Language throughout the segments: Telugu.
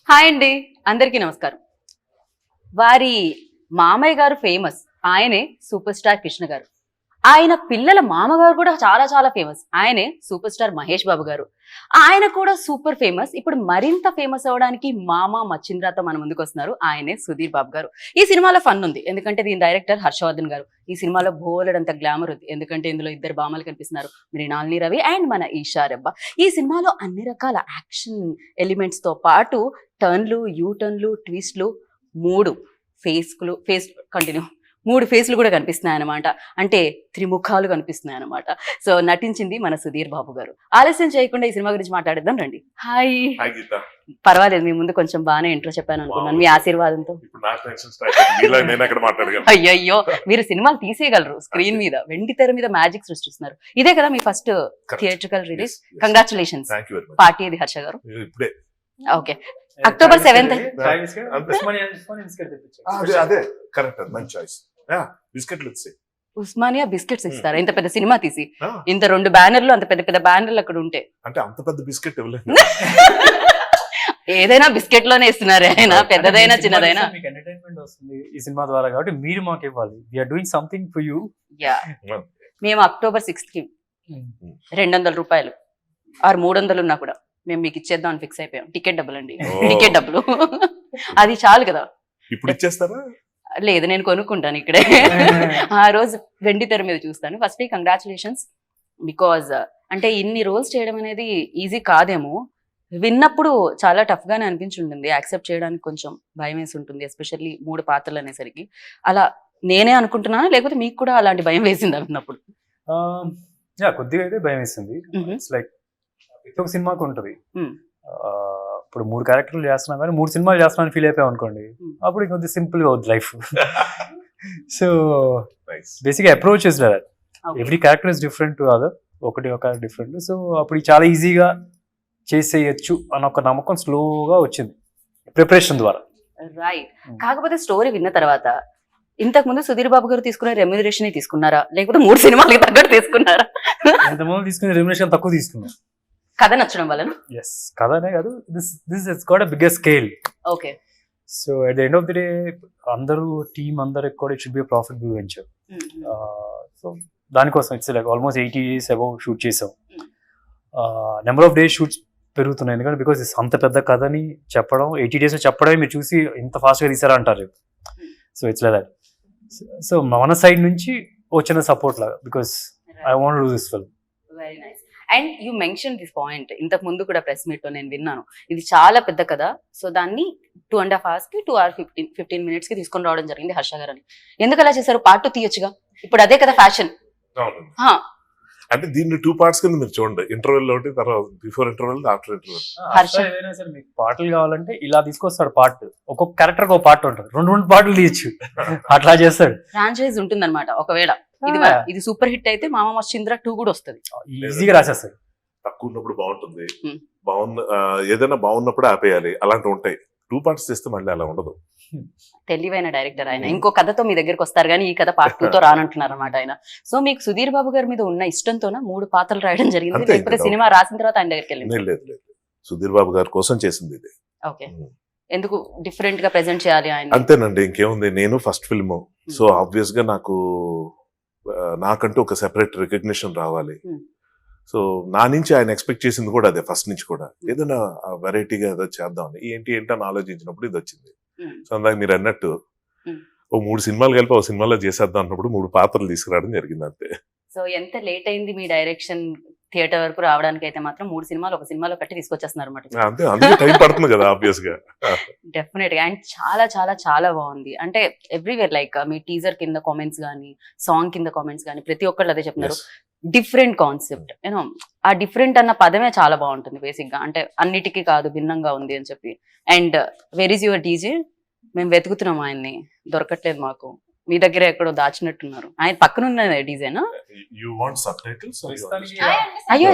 హాయ్ అండి, అందరికీ నమస్కారం. వారి మామయ్య గారు ఫేమస్, ఆయనే సూపర్ స్టార్ కృష్ణ గారు. ఆయన పిల్లల మామగారు కూడా చాలా చాలా ఫేమస్, ఆయనే సూపర్ స్టార్ మహేష్ బాబు గారు. ఆయన కూడా సూపర్ ఫేమస్. ఇప్పుడు మరింత ఫేమస్ అవడానికి మామ మచ్చింద్రతో మన ముందుకు వస్తున్నారు, ఆయనే సుధీర్ బాబు గారు. ఈ సినిమాలో ఫన్ ఉంది, ఎందుకంటే దీని డైరెక్టర్ హర్షవర్ధన్ గారు. ఈ సినిమాలో బోలెడంత గ్లామర్ ఉంది, ఎందుకంటే ఇందులో ఇద్దరు బామలు కనిపిస్తున్నారు, మృణాలిని రవి అండ్ మన ఈషా రెబ్బా. ఈ సినిమాలో అన్ని రకాల యాక్షన్ ఎలిమెంట్స్ తో పాటు టర్న్లు, యూ టర్న్లు, ట్విస్ట్లు, మూడు ఫేస్లు కూడా కనిపిస్తున్నాయి అనమాట. అంటే త్రిముఖాలు కనిపిస్తున్నాయి అనమాట. సో నటించింది మన సుధీర్ బాబు గారు. ఆలస్యం చేయకుండా ఈ సినిమా గురించి మాట్లాడేద్దాం రండి. హాయ్. పర్వాలేదు, మీ ముందు కొంచెం బాగానే ఇంట్రో చెప్పాను అనుకున్నాను, మీ ఆశీర్వాదంతో. అయ్యయ్యో, మీరు సినిమాలు తీసేయగలరు, స్క్రీన్ మీద వెండి తెర మీద మ్యాజిక్ సృష్టిస్తున్నారు. ఇదే కదా మీ first theatrical release? Congratulations. Party ఇది హర్ష గారు. Okay, October 7th. Osmania biscuits ఇస్తారా ఇంత పెద్ద సినిమా తీసి? ఇంత 2 బ్యానర్లు, అంత పెద్ద పెద్ద బ్యానర్లు అక్కడ ఉంటే అంటే అంత పెద్ద బిస్కెట్ ఇవ్వలేదు. ఏదైనా బిస్కెట్ లోనే ఇస్తున్నారు ఆయన, పెద్దదైనా చిన్నదైనా. మీకు ఎంటర్టైన్మెంట్ వస్తుంది ఈ సినిమా ద్వారా, కాబట్టి మీరు మాకు ఇవ్వాలి. We are doing something for you. Ya, మేము అక్టోబర్ 6th కి 200 రూపాయలు ఆర్ 300 ఉన్నా కూడా మేము మీకు ఇచ్చేద్దాం అని ఫిక్స్ అయిపోయాం. టికెట్ డబ్బులు అండి, టికెట్ డబ్బులు. అది చాలు కదా. ఇప్పుడు ఇచ్చేస్తారా? లేదు, నేను కొనుక్కుంటాను ఇక్కడే. ఆ రోజు వెండి తెర మీద చూస్తాను. ఫస్ట్ కంగ్రాచులేషన్స్, బికాజ్ అంటే ఇన్ని రోల్స్ చేయడం అనేది ఈజీ కాదేమో. విన్నప్పుడు చాలా టఫ్ గానే అనిపించి ఉంటుంది, యాక్సెప్ట్ చేయడానికి కొంచెం భయం వేసి ఉంటుంది, ఎస్పెషల్లీ 3 పాత్రలు అనేసరికి. అలా నేనే అనుకుంటున్నాను, లేకపోతే మీకు కూడా అలాంటి భయం వేసింది విన్నప్పుడు? కొద్దిగా అయితే భయం వేసింది. ఇట్స్ లైక్ ఒక సినిమాకు ఉంటుంది. ఇప్పుడు 3 క్యారెక్టర్లు చేస్తున్నాం కానీ 3 సినిమాలు చేస్తున్నాను ఫీల్ అయిపోయాం అనుకోండి, అప్పుడు కొద్దిగా సింపుల్ గా అవుతుంది life. So basic approach is that every character is different to other, ఒక డిఫరెంట్. సో అప్పుడు చాలా ఈజీగా చేసేయచ్చు అన్న ఒక నమ్మకం స్లోగా వచ్చింది ప్రిపరేషన్ ద్వారా. రైట్. కాకపోతే స్టోరీ విన్న తర్వాత ఇంతకు ముందు సుధీర్ బాబు గారు తీసుకున్న రెమ్యూనరేషన్ తీసుకున్నారా, లేకపోతే 3 సినిమాలకి తగ్గట్టు తీసుకున్నారా? ఇంతకుముందు తీసుకునే రెమ్యూనరేషన్ తక్కువ తీసుకున్నాం. కథ నచ్చడం వల్ల? ఎస్, కథనే కాదు, this has got a bigger scale. Okay. So at the end of the day అందరూ టీమ్ అందరికి కూడా it should be a profitable venture. So దానికోసం it's like almost 80 days above shoot చేసాం. నెంబర్ ఆఫ్ డేస్ షూట్స్ పెరుగుతున్నాయి, ఎందుకంటే బికాస్ అంత పెద్ద కథని చెప్పడం 80 days చెప్పడమే మీరు చూసి ఇంత ఫాస్ట్గా తీసారా అంటారు. So it's like that. So మన సైడ్ నుంచి వచ్చిన సపోర్ట్ లాగా, because I want to do this film. Very nice. And you mention this point, ఇంతకు ముందు కూడా ప్రెస్ మీట్ లో నేను విన్నాను, ఇది చాలా పెద్ద కదా, సో దాన్ని 2.5 hours కి 2 hours 15 minutes కి తీసుకొని రావడం జరిగింది హర్ష గారు అని. ఎందుకు అలా చేశారు? పార్ట్ 2 తీయొచ్చుగా, ఇప్పుడు అదే కదా ఫ్యాషన్. అంటే దీన్ని 2 parts కింద మీరు చూడండి, ఇంటర్వెల్ ఒకటి, తర్వాత before interval, after interval. Harsha ఏదైనా సరే మీకు పాటలు కావాలంటే ఇలా తీసుకొస్తాడు పార్ట్, ఒక్కొక్క క్యారెక్టర్ ఒక పార్ట్ ఉంటుంది, 2 పాటలు తీయచ్చు, అట్లా చేస్తాడు. ఫ్రాంచైజ్ ఉంటుంది అనమాట. ఒకవేళ ఇది సూపర్ హిట్ అయితే మామ మచ్చింద్ర 2 కూడా వస్తుంది, ఈజీగా రాసేస్తాడు. తక్కువ ఉన్నప్పుడు బాగుంటుంది, ఏదైనా బాగున్నప్పుడు ఆపేయాలి, అలాంటివి ఉంటాయి. 2 parts చేస్తే మళ్ళీ అలా ఉండదు. తెలివైన డైరెక్టర్ ఆయన. ఇంకో కథతో మీ దగ్గరకు వస్తారు కానీ ఈ కథ పార్ట్ 2తో రానంటున్నారు అనమాట ఆయన. సో మీకు సుధీర్ బాబు గారి మీద ఉన్న ఇష్టంతోన 3 పాత్రలు రాయడం జరిగింది, లేకపోతే సినిమా రాసిన తర్వాత ఆయన దగ్గరికి వెళ్ళింది? లేదు, సుధీర్ బాబు గారి కోసం చేసింది ఇది. ఓకే. ఎందుకు డిఫరెంట్ గా ప్రెజెంట్ చేయాలి ఆయన? అంతేనండి, ఇంకేముంది. నేను ఫస్ట్ ఫిల్మ్, సో ఆబ్వియస్ గా నాకంటూ ఒక సెపరేట్ రికగ్నిషన్ రావాలి. సో నా నుంచి ఆయన ఎక్స్పెక్ట్ చేసింది కూడా అదే, ఫస్ట్ నుంచి కూడా ఏదైనా వెరైటీగా ఏదో చేద్దామని. ఏంటి అని ఆలోచించినప్పుడు ఇది వచ్చింది. సో అందాక మీరు అన్నట్టు 3 సినిమాలు కలిపి ఒక సినిమాలో చేసేద్దాం అన్నప్పుడు 3 పాత్రలు తీసుకురావడం జరిగింది అంతే. సో ఎంత లేట్ అయింది మీ డైరెక్షన్ థియేటర్ వరకు రావడానికి అయితే మాత్రం 3 సినిమాలు ఒక సినిమాలో కట్టి తీసుకొచ్చేస్తున్నారు అనమాట. అంతే, అందుకే టైం పడుతుంది కదా ఆబ్వియస్ గా. డెఫినెట్ గా. అండ్ చాలా చాలా చాలా బాగుంది. అంటే ఎవ్రీవేర్ లైక్ మీ టీజర్ కింద కామెంట్స్ కానీ, సాంగ్ కింద కామెంట్స్ కానీ, ప్రతి ఒక్కళ్ళు అదే చెప్తున్నారు, డిఫరెంట్ కాన్సెప్ట్. యూనో ఆ డిఫరెంట్ అన్న పదమే చాలా బాగుంటుంది బేసిక్ గా. అంటే అన్నిటికీ కాదు, భిన్నంగా ఉంది అని చెప్పి. And where is your DJ? మేము వెతుకుతున్నాం ఆయన్ని, దొరకట్లేదు మాకు. మీ దగ్గర ఎక్కడో దాచినట్టున్నారు. ఆయన పక్కన ఉన్న డీజేనా? అయ్యో,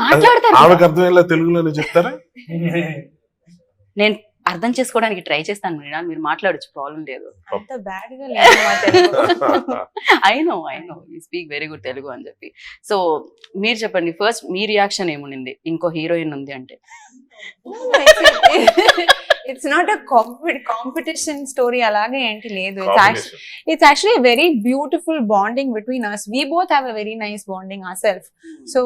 మాట్లాడతారు తెలుగులోనే చెప్తారా? నేను అర్థం చేసుకోవడానికి ట్రై చేస్తాను మృణాల్, మీరు మాట్లాడొచ్చు, ప్రాబ్లం లేదు. అంత బ్యాడ్ గా లేదు మా Telugu. I know you speak very good Telugu అని చెప్పి. సో మీరు చెప్పండి, ఫస్ట్ మీ రియాక్షన్ ఏముండింది ఇంకో హీరోయిన్ ఉంది అంటే? It's not a competition story అలాగే ఏంటి లేదు. Combination. It's actually a very beautiful bonding between us. We both have a very nice bonding ourselves. So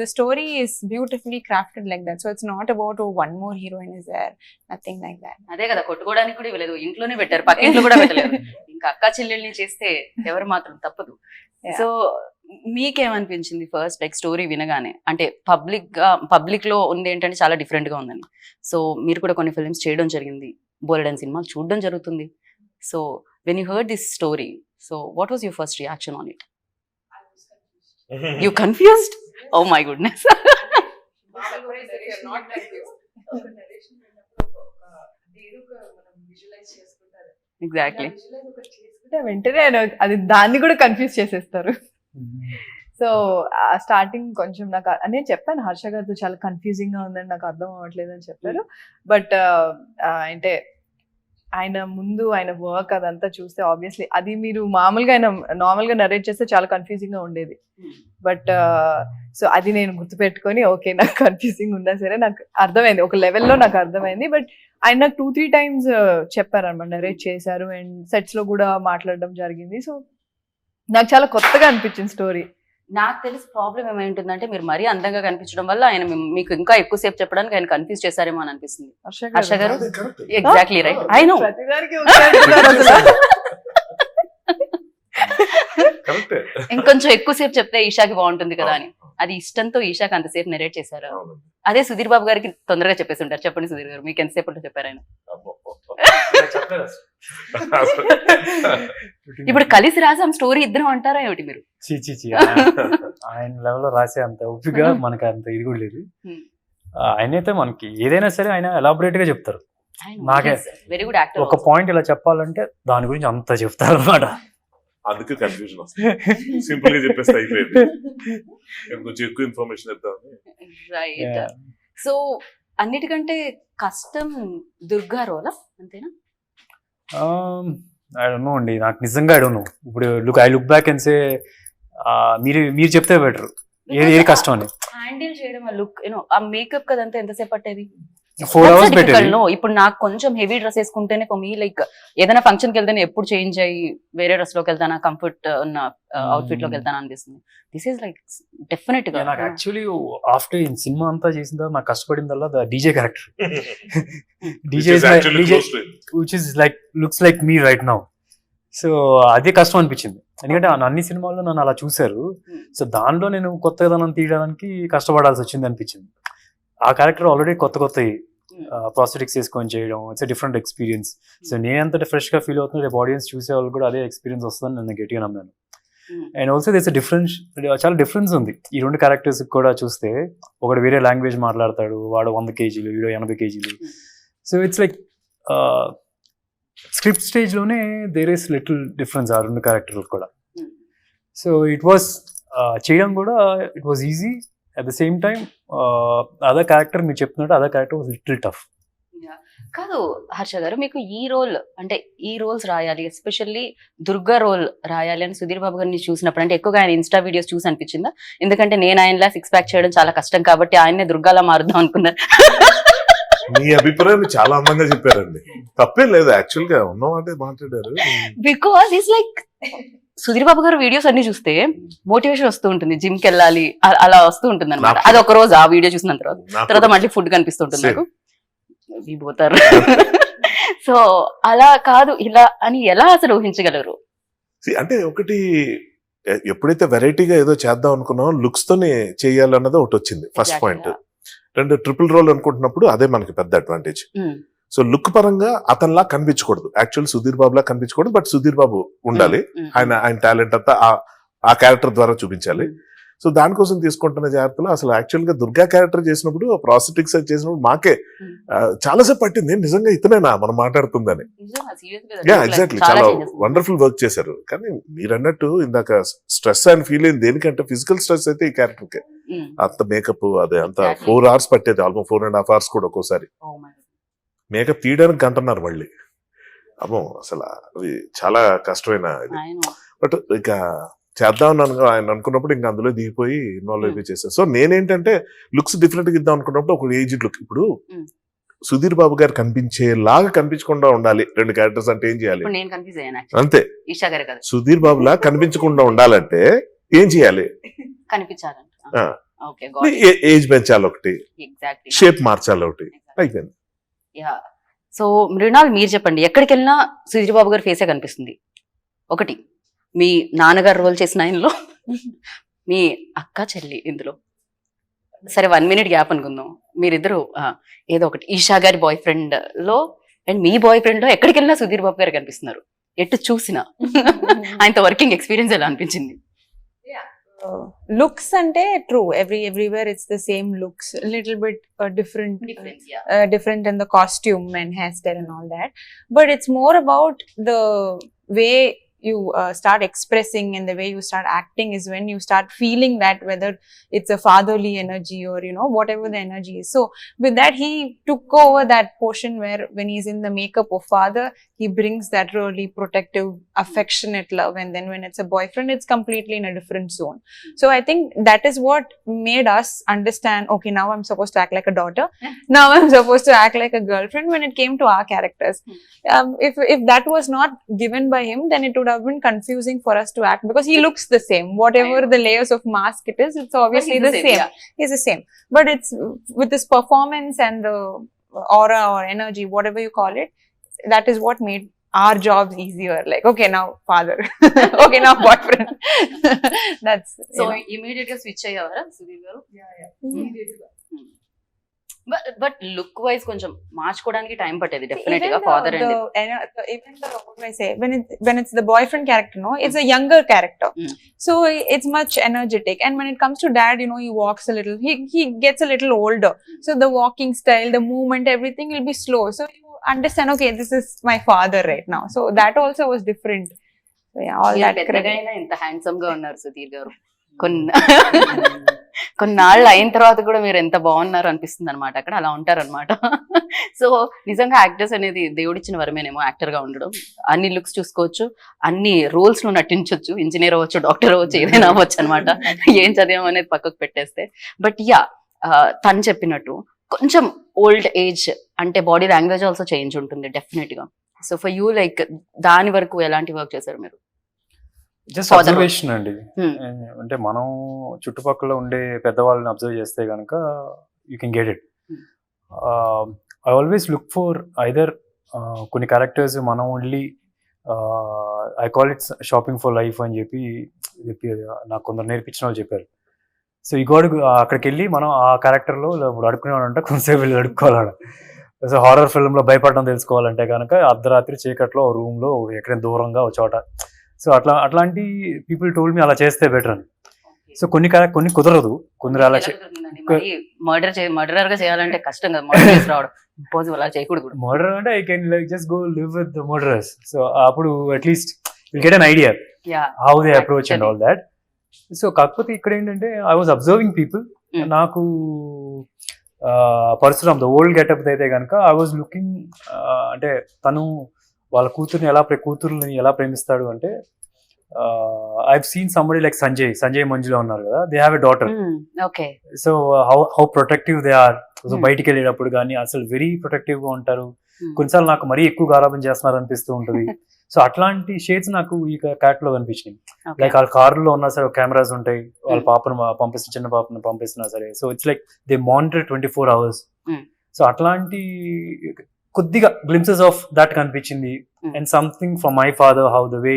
the story is beautifully crafted like that. So it's not about, oh, one more heroine is there. Nothing like that. అదే కదా, కొట్టుకోవడానికి కూడా ఇవ్వలేదు, ఇంట్లోనే పెట్టారు, పక్కింట్లో కూడా పెట్టలేదు. ఇంకా అక్క చెల్లెల్ని చేస్తే ఎవరు మాత్రం తప్పదు. Yeah. సో మీకేమనిపించింది ఫస్ట్ లైక్ స్టోరీ వినగానే? అంటే పబ్లిక్ లో ఉంది ఏంటంటే చాలా డిఫరెంట్ గా ఉందని. సో మీరు కూడా కొన్ని ఫిల్మ్స్ చేయడం జరిగింది, బోలెడన్ సినిమాలు చూడడం జరుగుతుంది. So when you heard this story, so what was your first reaction on it? You confused? Oh my goodness. Exactly. వెంటనే అది దాన్ని కూడా కన్ఫ్యూజ్ చేసేస్తారు. సో స్టార్టింగ్ కొంచెం నాకు నేను చెప్పాను హర్ష గారితో చాలా కన్ఫ్యూజింగ్ గా ఉందని, నాకు అర్థం అవ్వట్లేదు అని చెప్పారు. బట్ అంటే ఆయన ముందు ఆయన వర్క్ అదంతా చూస్తే ఆబ్వియస్లీ అది మీరు మామూలుగా ఆయన నార్మల్ గా నరేట్ చేస్తే చాలా కన్ఫ్యూజింగ్ గా ఉండేది. బట్ సో అది నేను గుర్తుపెట్టుకొని ఓకే నాకు కన్ఫ్యూజింగ్ ఉన్నా సరే నాకు అర్థమైంది, ఒక లెవెల్లో నాకు అర్థమైంది. బట్ ఆయన నాకు 2-3 times చెప్పారనమాట, నరేట్ చేశారు అండ్ సెట్స్ లో కూడా మాట్లాడడం జరిగింది. సో నాకు చాలా కొత్తగా అనిపించింది స్టోరీ. నాకు తెలిసి ప్రాబ్లం ఏమైంటుందంటే మీరు మరీ అందంగా కనిపించడం వల్ల ఆయన మీకు ఇంకా ఎక్కువసేపు చెప్పడానికి ఆయన కన్ఫ్యూజ్ చేశారేమో అని అనిపిస్తుంది. హర్ష గారు ఎగ్జాక్ట్లీ రైట్. I know. ప్రతిదానికి అసలు ఇంకొంచెం ఎక్కువసేపు చెప్తే ఈషాకి బాగుంటుంది కదా అని, అది ఇష్టంతో ఈషాకి అంతసేపు నెరేట్ చేశారు. అదే సుధీర్ బాబు గారికి తొందరగా చెప్పేసి ఉంటారు. చెప్పండి సుధీర్ గారు, మీకు ఎంతసేపు చెప్పారు ఆయన? ఇప్పుడు కలిసి రాసాం స్టోరీ ఇద్దరం అంటారా ఏమిటి మీరు? చీ ఆయన లెవెల్లో రాసే అంత ఓపిక మనకి అంత ఇది కూడా లేదు. ఆయన అయితే మనకి ఏదైనా సరే ఆయన ఎలాబొరేట్ గా చెప్తారు. నాకే వెరీ గుడ్ యాక్టర్. ఒక పాయింట్ ఇలా చెప్పాలంటే దాని గురించి అంత చెప్తారు అనమాట. అందుకే కన్ఫ్యూజన్ వస్తుంది. సింపుల్ గా చెప్పేస్తే అయిపోయింది, కొంచెం ఎక్కువ ఇన్ఫర్మేషన్ ఇద్దామని. రైట్. సో అన్నిటికంటే కష్టం దుర్గా రోలా అంతేనా? ఐ డోంట్ నో అండి, నాకు నిజంగా ఐ డోంట్ నో. ఇప్పుడు I look back and say మీరు చెప్తే బెటర్ ఏది కష్టం అని. హ్యాండిల్ చేయడం ఆ లుక్ ఆ మేకప్ కదంతా ఎంతసేపు పట్టేది? 4 hours పెట్టేది. ఇప్పుడు నాకు కొంచెం హెవీ డ్రెస్ వేసుకుంటేనే ఫర్ మీ లైక్ ఏదైనా ఫంక్షన్ కి వెళ్తేనే ఎప్పుడు చేంజ్ అయ్యి వేరే డ్రెస్ లోకి వెళ్తానా, కంఫర్ట్ ఉన్న అవుట్ఫిట్ లోకి వెళ్తానా అనిపిస్తుంది. దిస్ ఈస్ లైక్ డెఫినెట్ గా నాకు యాక్చువల్లీ ఆఫ్టర్ ఈ సినిమా అంతా చేసిన తర్వాత నాకు కష్టపడిందల్లా DJ character. DJ which is like looks like me right now. So అదే కష్టం అనిపించింది, ఎందుకంటే అన్ని సినిమాల్లో నన్ను అలా చూశారు. సో దానిలో నేను కొత్తదనం తీయడానికి కష్టపడాల్సి వచ్చింది అనిపించింది. ఆ క్యారెక్టర్ ఆల్రెడీ కొత్త ప్రాస్థెటిక్స్ వేసుకొని చేయడం, ఇట్స్ డిఫరెంట్ ఎక్స్పీరియన్స్. సో నేను ఎంత ఫ్రెష్ గా ఫీల్ అవుతున్నా, రేపు ఆడియన్స్ చూసే వాళ్ళు కూడా అదే ఎక్స్పీరియన్స్ వస్తుందని నేను గట్టిగా నమ్మాను. అండ్ ఆల్సో దిస్ డిఫరెన్స్, చాలా డిఫరెన్స్ ఉంది ఈ రెండు క్యారెక్టర్స్ కూడా చూస్తే. ఒకడు వేరే లాంగ్వేజ్ మాట్లాడతాడు, వాడు 100 kgs, వీడు 80 kgs. So it's like script stage లోనే దేర్ ఇస్ లిటిల్ డిఫరెన్స్ ఆ రెండు క్యారెక్టర్లు కూడా. సో ఇట్ వాస్ చేయడం కూడా it was easy. At the same time other character మీరు చెప్తున్నట్టు other character was little tough. కాదు హర్ష గారు, మీకు ఈ రోల్ అంటే ఈ రోల్స్ రాయాలి, ఎస్పెషల్లీ దుర్గా రోల్ రాయాలి అని సుధీర్ బాబు గారిని చూసినప్పుడు అంటే ఎక్కువగా ఆయన ఇన్స్టా వీడియోస్ చూసి అనిపించిందా? ఎందుకంటే నేను ఆయనలా 6 pack చేయడం చాలా కష్టం కాబట్టి ఆయన్నే దుర్గాలా మారుద్దాం అనుకున్నారు. మీ అభిప్రాయం చాలా అందంగా చెప్పారండి, తప్పేం లేదు. యాక్చువల్ గా ఉన్నవాటే మాట్లాడారు. Because it's like Sudheer Babu గారు వీడియోస్ అన్ని చూస్తే మోటివేషన్ వస్తూ ఉంటుంది, జిమ్ కి వెళ్ళాలి అలా వస్తూ ఉంటుంది అనమాట. అది ఒక రోజు ఆ వీడియో చూసిన తర్వాత మళ్ళీ ఫుడ్ కనిపిస్తుంటుంది నాకు, పోతారు. సో అలా కాదు ఇలా అని ఎలా అసలు ఊహించగలరు? అంటే ఒకటి ఎప్పుడైతే వెరైటీగా ఏదో చేద్దాం అనుకున్నామో లుక్స్ తోనే చేయాలన్నది ఒకటి వచ్చింది ఫస్ట్ పాయింట్. రెండు ట్రిపుల్ రోల్ అనుకుంటున్నప్పుడు అదే మనకి పెద్ద అడ్వాంటేజ్. సో లుక్ పరంగా అతనిలా కనిపించకూడదు, యాక్చువల్ సుధీర్ బాబు లా కనిపించకూడదు, బట్ సుధీర్ బాబు ఉండాలి. ఆయన టాలెంట్ అంతా ఆ క్యారెక్టర్ ద్వారా చూపించాలి. సో దానికోసం తీసుకుంటున్న జాగ్రత్తలు అసలు యాక్చువల్ గా దుర్గా క్యారెక్టర్ చేసినప్పుడు, ప్రాస్థెటిక్స్ చేసినప్పుడు మాకే చాలాసేపు పట్టింది నిజంగా ఇతనేనా మనం మాట్లాడుతుందని. ఎగ్జాక్ట్లీ, చాలా వండర్ఫుల్ వర్క్ చేశారు. కానీ మీరు అన్నట్టు ఇందాక స్ట్రెస్ అని ఫీల్ అయింది దేనికంటే ఫిజికల్ స్ట్రెస్ అయితే ఈ క్యారెక్టర్ కే. అంత మేకప్ అదే అంత 4 hours పట్టేది, ఆల్మోస్ట్ 4.5 hours కూడా ఒక్కోసారి. మేకప్ తీయడానికి గంటన్నారు మళ్ళీ. అమ్మో అసలు అది చాలా కష్టమైన ఇది. బట్ ఇక చేద్దాం ఆయన అనుకున్నప్పుడు ఇంకా అందులో దిగిపోయి ఇన్వాల్వ్ అయిపోయి చేశారు. సో నేనేంటంటే లుక్స్ డిఫరెంట్ గా ఇద్దాం అనుకున్నప్పుడు ఒక ఏజ్డ్ లుక్. ఇప్పుడు సుధీర్ బాబు గారు కనిపించేలాగా కనిపించకుండా ఉండాలి 2 క్యారెక్టర్స్ అంటే ఏం చేయాలి? అంతే, సుధీర్ బాబు లా కనిపించకుండా ఉండాలంటే ఏం చేయాలి? ఏజ్ పెంచాలి ఒకటి, షేప్ మార్చాలి ఒకటి, అయిపోయింది. సో మృణాల్ మీరు చెప్పండి, ఎక్కడికి వెళ్ళినా సుధీర్ బాబు గారి ఫేసే కనిపిస్తుంది. ఒకటి మీ నాన్నగారు రోల్ చేసిన ఆయనలో, మీ అక్క చెల్లి ఇందులో, సరే 1 minute గ్యాప్ అనుకుందాం, మీరిద్దరు ఏదో ఒకటి ఈషా గారి బాయ్ ఫ్రెండ్ లో అండ్ మీ బాయ్ ఫ్రెండ్ లో ఎక్కడికి వెళ్ళినా సుధీర్ బాబు గారు కనిపిస్తున్నారు. ఎటు చూసినా ఆయనతో వర్కింగ్ ఎక్స్పీరియన్స్ ఎలా అనిపించింది? Looks ante true, everywhere it's the same looks, a little bit different in the costume and hairstyle and all that, but it's more about the way you start expressing and the way you start acting is when you start feeling that, whether it's a fatherly energy or whatever the energy is. So with that he took over that portion where when he's in the makeup of father, he brings that really protective, affectionate love, and then when it's a boyfriend it's completely in a different zone. So I think that is what made us understand, okay, now I'm supposed to act like a daughter, now I'm supposed to act like a girlfriend when it came to our characters. If that was not given by him, then it would have been confusing for us to act, because he looks the same, whatever the layers of mask it is, it's obviously the same. Yeah. He's the same, but it's with this performance and the aura or energy, whatever you call it, that is what made our jobs easier. Like, okay, now father, okay, now boyfriend. That's so immediate ga switch ayyavara Sudhir garu? Yeah. But look wise koncham మార్చుకోవడానికి టైం పట్టేది డెఫినెట్ గా father and even the what do I say, when it's the boyfriend character, no, it's a younger character, so it's much energetic, and when it comes to dad, he walks a little, he gets a little older, so the walking style, the movement, everything will be slow, so you understand, okay, this is my father right now, so that also was different. So yeah, all that పెద్దగానే ఇంత హ్యాండ్సమ్ గా ఉన్నారు సుధీర్ గారు. కొన్నాళ్ళు అయిన తర్వాత కూడా మీరు ఎంత బాగున్నారు అనిపిస్తుంది అనమాట, అక్కడ అలా ఉంటారనమాట. సో నిజంగా యాక్టర్స్ అనేది దేవుడిచ్చిన వరమేనేమో, యాక్టర్ గా ఉండడం. అన్ని లుక్స్ చూసుకోవచ్చు, అన్ని రోల్స్ లో నటించవచ్చు, ఇంజనీర్ అవ్వచ్చు, డాక్టర్ అవ్వచ్చు, ఏదైనా అవ్వచ్చు అనమాట, ఏం చదివాం అనేది పక్కకు పెట్టేస్తే. బట్ యా, తను చెప్పినట్టు కొంచెం ఓల్డ్ ఏజ్ అంటే బాడీ లాంగ్వేజ్ ఆల్సో చేంజ్ ఉంటుంది డెఫినెట్ గా. సో ఫర్ యూ లైక్ దాని వరకు ఎలాంటి వర్క్ చేశారు మీరు? జస్ట్ అబ్జర్వేషన్ అండి. అంటే మనం చుట్టుపక్కల ఉండే పెద్దవాళ్ళని అబ్జర్వ్ చేస్తే కనుక you can get it. I always look for either కొన్ని క్యారెక్టర్స్ మనం only I call it's shopping for life అని చెప్పి నాకు కొందరు నేర్పించిన వాళ్ళు చెప్పారు. సో ఈ గోడ అక్కడికి వెళ్ళి మనం ఆ క్యారెక్టర్లో ఇప్పుడు అడుక్కునేవాడంటే కొంతసేపు వెళ్ళి అడుక్కోవాలి. సో హారర్ ఫిల్మ్లో భయపడడం తెలుసుకోవాలంటే కనుక అర్ధరాత్రి చీకట్లో రూమ్లో ఎక్కడైనా దూరంగా ఒక చోట. సో అట్లాంటి పీపుల్ టోల్డ్ మీ అలా చేస్తే బెటర్ అని. సో కొన్ని కుదరదు, కొందరు అలా మర్డరర్ గా చేయాలంటే కష్టం కదా, మర్డర్ రావడం ఇంపాసిబుల్, అలా చేయకూడదు. మర్డర్ అంటే I can like just go live with the murderers. So అప్పుడు at least will get an idea how they approach and all that. So కాకపోతే ఇక్కడ ఏంటంటే ఐ వాజ్ అబ్జర్వింగ్ పీపుల్. నాకు పరశురామ్ ద ఓల్డ్ గెటప్ అయితే కనుక ఐ వాజ్ లుకింగ్, అంటే తను వాళ్ళ కూతుర్ని ఎలా ప్రేమిస్తాడు అంటే, I've seen somebody like Sanjay మంజులో ఉన్నారు కదా, they have a daughter. So how protective they are. So బయటికి వెళ్ళేటప్పుడు కానీ అసలు వెరీ ప్రొటెక్టివ్ గా ఉంటారు. కొన్నిసార్లు నాకు మరీ ఎక్కువ గారాబం చేస్తున్నారు అనిపిస్తూ ఉంటుంది. సో అట్లాంటి షేడ్స్ నాకు ఈ క్యాట్ లో కనిపించినాయి. లైక్ వాళ్ళ కారులో ఉన్నా సరే కెమెరాస్ ఉంటాయి, వాళ్ళ పాపను చిన్న పాపను పంపిస్తున్నా సరే. So it's like they monitor 24 hours. So అట్లాంటి కొద్దిగా గ్లింప్సెస్ ఆఫ్ దట్ కనిపించింది. And something from my father, how the way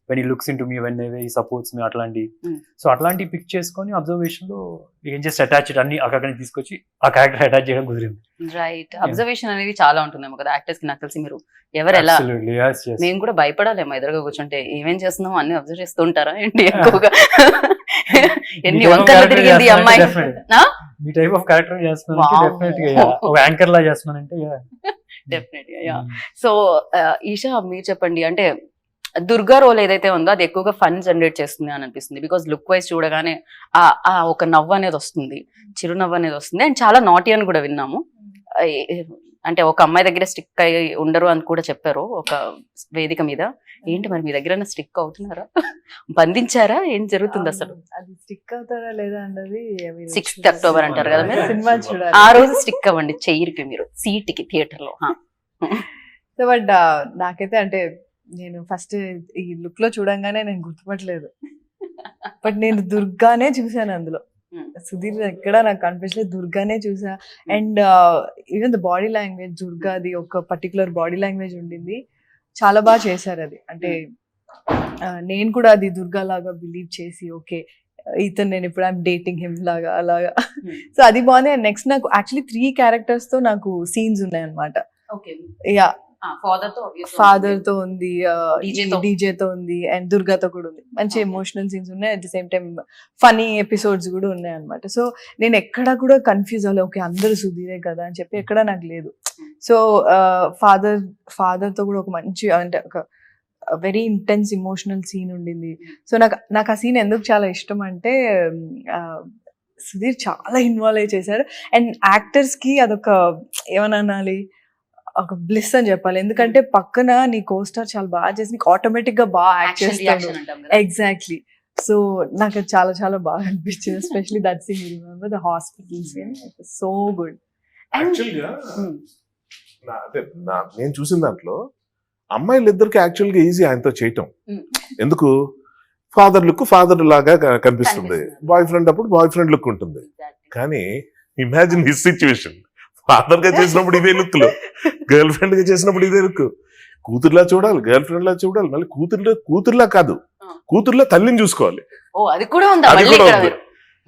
when he looks in to me, when he supports మీ, అట్లాంటి. సో అట్లాంటి పిక్ చేసుకొని అబ్జర్వేషన్ లో ఏం చేసి అటాచ్ అన్ని అక్కడికి తీసుకొచ్చి ఆ క్యారెక్టర్ అటాచ్ చేయడం కుదిరింది. రైట్, అబ్జర్వేషన్ అనేది చాలా ఉంటుందేమో కదా యాక్టర్స్ కి. నాకు తెలిసి మీరు ఎవరు ఎలా, మేము కూడా భయపడాలేమో ఎదురుగా కూర్చుంటే, ఏమేం చేస్తున్నాం అన్ని అబ్జర్వ్ చేస్తూ ఉంటారా ఏంటి ఎక్కువగా? ఎన్ని వంకలు తిరిగింది అమ్మాయి. మీ టైప్ ఆఫ్ క్యారెక్టర్ చేస్తున్నాను డెఫినెట్ గా, ఒక యాంకర్ లా చేస్తున్నానంటే డెఫినెట్ గా. సో ఈషా మీరు చెప్పండి, అంటే దుర్గా రోల్ ఏదైతే ఉందో అది ఎక్కువగా ఫన్ జనరేట్ చేస్తుంది అని అనిపిస్తుంది. బికాస్ లుక్ వైజ్ చూడగానే ఆ ఒక నవ్వు అనేది వస్తుంది, చిరునవ్వు అనేది వస్తుంది. అండ్ చాలా నాటీ అని కూడా విన్నాము. అంటే ఒక అమ్మాయి దగ్గర స్టిక్ అయి ఉండరు అని కూడా చెప్పారు ఒక వేదిక మీద. ఏంటి మరి మీ దగ్గర స్టిక్ అవుతున్నారా, బంధించారా, ఏం జరుగుతుంది అసలు? అది స్టిక్ అవుతారా లేదా అన్నది 6th October అంటారు కదా మీరు, సినిమా చూడాలి. ఆ రోజు స్టిక్ అవ్వండి చైర్కి, మీరు సీట్కి థియేటర్ లో. సో బట్ నాకైతే అంటే నేను ఫస్ట్ ఈ లుక్ లో చూడంగానే నేను గుర్తుపట్టలేదు, బట్ నేను దుర్గానే చూసాను అందులో. సుధీర్ ఎక్కడ నాకు కనిపించలేదు, దుర్గానే చూసా. And even the body language, దుర్గాది ఒక పర్టికులర్ బాడీ లాంగ్వేజ్ ఉండింది, చాలా బాగా చేశారు అది. అంటే నేను కూడా అది దుర్గా లాగా బిలీవ్ చేసి ఓకే ఇతను నేను ఇప్పుడు ఐఎమ్ డేటింగ్ హిమ్ లాగా అలాగా. సో అది బాగుంది. అండ్ నెక్స్ట్ నాకు యాక్చువల్లీ 3 క్యారెక్టర్స్ తో నాకు సీన్స్ ఉన్నాయి అనమాట. యా, ఫాదర్ తో ఉంది, డీజే తో ఉంది, అండ్ దుర్గాతో కూడా ఉంది. మంచి ఎమోషనల్ సీన్స్ ఉన్నాయి, at the same time funny episodes కూడా ఉన్నాయి అనమాట. సో నేను ఎక్కడ కూడా కన్ఫ్యూజ్ అవ్వలేదు, ఓకే అందరూ సుధీరే కదా అని చెప్పి ఎక్కడ నాకు లేదు. సో ఫాదర్ తో కూడా ఒక మంచి అంటే ఒక వెరీ ఇంటెన్స్ ఎమోషనల్ సీన్ ఉండింది. సో నాకు ఆ సీన్ ఎందుకు చాలా ఇష్టం అంటే సుధీర్ చాలా ఇన్వాల్వ్ అయ్యి చేశారు. అండ్ యాక్టర్స్ కి అదొక ఏమన్నా అనాలి, ఒక బ్లిస్ అని చెప్పాలి. ఎందుకంటే పక్కన నీ కోస్టార్ చాలా బాగా చేసి నీకు ఆటోమేటిక్ గా బాగా యాక్ట్ చేస్తాడు. ఎగ్జాక్ట్లీ. సో నాకు అది చాలా చాలా బాగా అనిపించింది, especially that scene. Remember the hospital scene, so good. యాక్చువల్గా అంటే నేను చూసిన దాంట్లో అమ్మాయిలు ఇద్దరికి యాక్చువల్గా ఈజీ ఆయనతో చేయటం. ఎందుకు, ఫాదర్ లుక్ ఫాదర్ లాగా కనిపిస్తుంది, బాయ్ ఫ్రెండ్ అప్పుడు బాయ్ ఫ్రెండ్ లుక్ ఉంటుంది. కానీ ఇమాజిన్ హిస్ సిచ్యువేషన్, ఫాదర్ గా చేసినప్పుడు ఇదే లుక్ లో, గర్ల్ ఫ్రెండ్ గా చేసినప్పుడు ఇదే లుక్. కూతురులా చూడాలి, గర్ల్ ఫ్రెండ్ లా చూడాలి, మళ్ళీ కూతురులా కాదు, కూతురులా తల్లిని చూసుకోవాలి. ఓ అది కూడా ఉందా? అది కూడా ఉంది.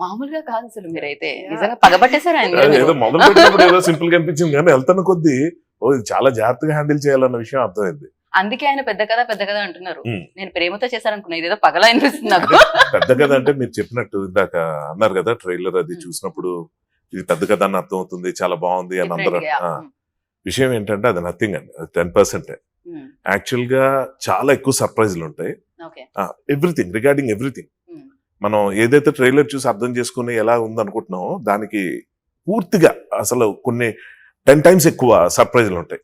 మామూలుగా కాదు అసలు, మీరైతే నిజంగా పగబట్టేశారు ఆయన. ఏదో మొదలు పెట్టినప్పుడు ఏదో సింపుల్ గా అనిపించింది, కానీ వెళ్తున్న కొద్దీ ఓ ఇది చాలా జాగ్రత్తగా హ్యాండిల్ చేయాలన్న విషయం అర్థమైంది. అందుకే ఆయన పెద్ద కథ అంటున్నారు. నేను ప్రేమతో చేశారనుకున్నా, ఇదేదో పగలా అనిపిస్తుంది నాకు. పెద్ద కథ అంటే మీరు చెప్పినట్టు ఇందాక అన్నారు కదా, ట్రైలర్ అది చూసినప్పుడు ఇది పెద్ద కథ అని అర్థం అవుతుంది, చాలా బాగుంది అని అందరూ. విషయం ఏంటంటే అది నథింగ్ అండి, అది 10%. యాక్చువల్ గా చాలా ఎక్కువ సర్ప్రైజ్లు ఉంటాయి, ఎవ్రీథింగ్ రిగార్డింగ్ ఎవ్రీథింగ్. మనం ఏదైతే ట్రైలర్ చూసి అర్థం చేసుకుని ఎలా ఉందనుకుంటున్నామో దానికి పూర్తిగా అసలు కొన్ని 10 times ఎక్కువ సర్ప్రైజ్లు ఉంటాయి.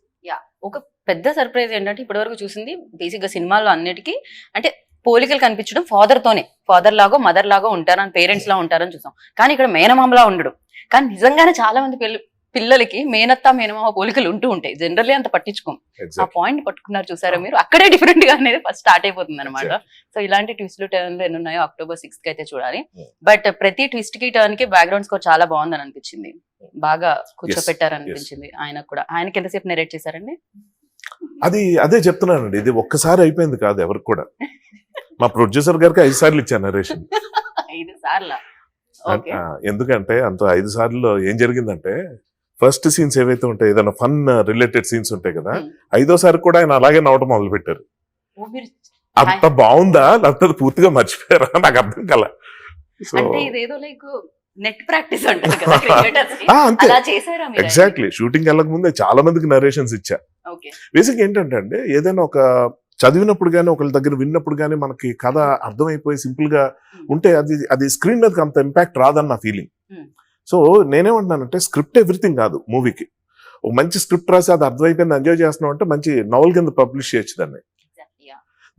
ఒక పెద్ద సర్ప్రైజ్ ఏంటంటే ఇప్పటివరకు చూసింది బేసిక్ గా సినిమాల్లో అన్నిటికీ అంటే పోలికలు కనిపించడం ఫాదర్ లాగో మదర్ లాగో ఉంటారని, పేరెంట్స్ లా ఉంటారని చూసాం. కానీ ఇక్కడ మేనమామలా ఉండడు. కానీ నిజంగానే చాలా మంది పిల్లలకి మేనత్త మేనమామ పోలికలు ఉంటూ ఉంటాయి, జనరల్లీ అంత పట్టించుకోం. ఆ పాయింట్ పట్టుకున్నారు చూసారా మీరు, అక్కడే డిఫరెంట్ గా అనేది ఫస్ట్ స్టార్ట్ అయిపోతుంది అనమాట. సో ఇలాంటి ట్విస్ట్లు టర్న్లు ఎన్ని ఉన్నాయో October 6th కి అయితే చూడాలి. బట్ ప్రతి ట్విస్ట్ కి టర్న్ కి బ్యాక్గ్రౌండ్ స్కోర్ చాలా బాగుందని అనిపించింది, బాగా కూర్చోపెట్టారనిపించింది. ఆయనకు కూడా, ఆయనకి ఎంతసేపు నెరేట్ చేశారండి? అదే చెప్తున్నానండి, ఇది ఒక్కసారి అయిపోయింది కాదు ఎవరికి కూడా. మా ప్రొడ్యూసర్ గారికి 5 సార్లు ఇచ్చాను నరేషన్. 5 సార్లా? ఎందుకంటే అంత 5 సార్లు ఏం జరిగిందంటే, ఫస్ట్ సీన్స్ ఏవైతే ఉంటాయి, ఏదైనా ఫన్ రిలేటెడ్ సీన్స్ ఉంటాయి కదా, 5వ సారి కూడా ఆయన అలాగే నవ్వటం మొదలు పెట్టారు. అంత బాగుందా లేకపోతే పూర్తిగా మర్చిపోయారా నాకు అర్థం కల. నెట్ ప్రాక్టీస్ అంటారు కదా క్రికెటర్స్ కి, అలా చేశారా మీరు? ఎగ్జాక్ట్లీ. షూటింగ్ వెళ్ళక ముందే చాలా మందికి నరేషన్స్ ఇచ్చా. బేసిక్ ఏంటంటే అండి, ఏదైనా ఒక చదివినప్పుడు కానీ ఒకళ్ళ దగ్గర విన్నప్పుడు కానీ మనకి కథ అర్థమైపోయి సింపుల్ గా ఉంటే అది స్క్రీన్ మీదకి అంత ఇంపాక్ట్ రాదని నా ఫీలింగ్. సో నేనేమంటున్నానంటే, స్క్రిప్ట్ ఎవ్రీథింగ్ కాదు మూవీకి. ఒక మంచి స్క్రిప్ట్ రాసి అది అర్థమైపోయింది, ఎంజాయ్ చేస్తున్నాం అంటే మంచి నవల్ కింద పబ్లిష్ చేయొచ్చు దాన్ని.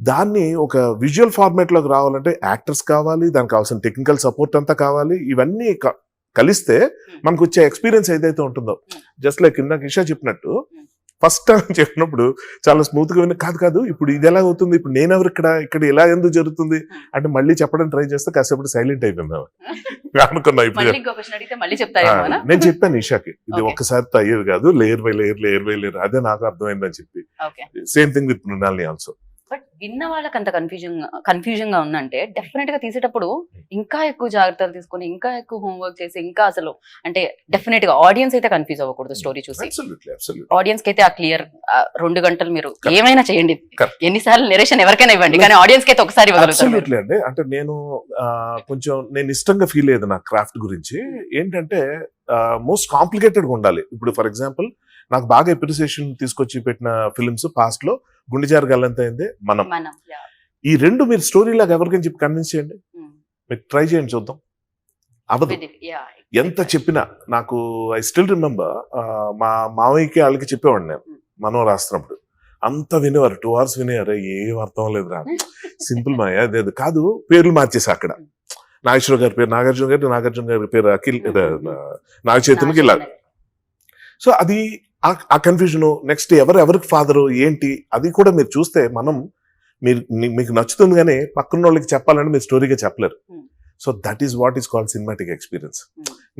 దాన్ని ఒక విజువల్ ఫార్మాట్ లోకి రావాలంటే యాక్టర్స్ కావాలి, దానికి కావాల్సిన టెక్నికల్ సపోర్ట్ అంతా కావాలి. ఇవన్నీ కలిస్తే మనకు వచ్చే ఎక్స్పీరియన్స్ ఏదైతే ఉంటుందో, జస్ట్ లైక్ ఇందాక ఇషా చెప్పినట్టు, ఫస్ట్ టైం చెప్పినప్పుడు చాలా స్మూత్ గా విని, కాదు ఇప్పుడు ఇది ఎలా అవుతుంది, ఇప్పుడు నేనెవరు ఇక్కడ ఇలా ఎందుకు జరుగుతుంది అంటే మళ్ళీ చెప్పడం ట్రై చేస్తే కాసేపు సైలెంట్ అయిపోయింది అనుకున్నా. ఇప్పుడు నేను చెప్పాను ఇషాకి, ఇది ఒక్కసారితో అయ్యేది కాదు, లేయర్ బై లేయర్, అదే నాకు అర్థమైందని చెప్పి. Same thing with Mrinalini also. But విన్న వాళ్ళకి అంత కన్ఫ్యూజన్ గా ఉందంటే డెఫినెట్ గా తీసేటప్పుడు ఇంకా ఎక్కువ జాగ్రత్తలు తీసుకొని, ఇంకా ఎక్కువ హోంవర్క్ చేసి, ఇంకా అసలు అంటే డెఫినెట్ గా ఆడియన్స్ అయితే కన్ఫ్యూజ్ అవ్వకూడదు స్టోరీ చూసి. ఆడియన్స్ కి అయితే ఆ క్లియర్ 2 గంటలు మీరు ఏమైనా చేయండి, ఎన్నిసార్లు నెరేషన్ ఎవరికైనా ఇవ్వండి, కానీ ఆడియన్స్ కి అయితే ఒకసారి ఇవ్వగలుగుతారు అండి. అంటే నేను ఇష్టంగా ఫీల్ అయ్యేది నా క్రాఫ్ట్ గురించి ఏంటంటే, మోస్ట్ కాంప్లికేటెడ్ గా ఉండాలి. ఇప్పుడు ఫర్ ఎగ్జాంపుల్ నాకు బాగా అప్రిసియేషన్ తీసుకొచ్చి పెట్టిన ఫిల్మ్స్ పాస్ట్ లో గుండెజారు గల్లంత అయింది, మనం. ఈ 2 మీరు స్టోరీ లాగా ఎవరికైనా చెప్పి కన్విన్స్ చేయండి, మీరు ట్రై చేయండి, చూద్దాం. అవ్వదు. ఎంత చెప్పినా నాకు ఐ స్టిల్ రిమెంబర్ మా మామయ్యకి వాళ్ళకి చెప్పేవాడిని నేను మనం రాస్తున్నప్పుడు అంత వినేవారు 2 hours వినేవారు ఏం అర్థం లేదురా సింపుల్ మాయ అదేది కాదు పేర్లు మార్చేసి అక్కడ నాగేశ్వర గారి పేరు నాగార్జున గారి పేరు అఖిల్ నాగ చైతన్యకి ఇలా సో అది ఆ కన్ఫ్యూజన్ నెక్స్ట్ ఎవరికి ఫాదరు ఏంటి అది కూడా మీరు చూస్తే మనం మీకు నచ్చుతుంది కానీ పక్కన వాళ్ళకి చెప్పాలంటే మీరు స్టోరీగా చెప్పలేరు so that is what is called cinematic experience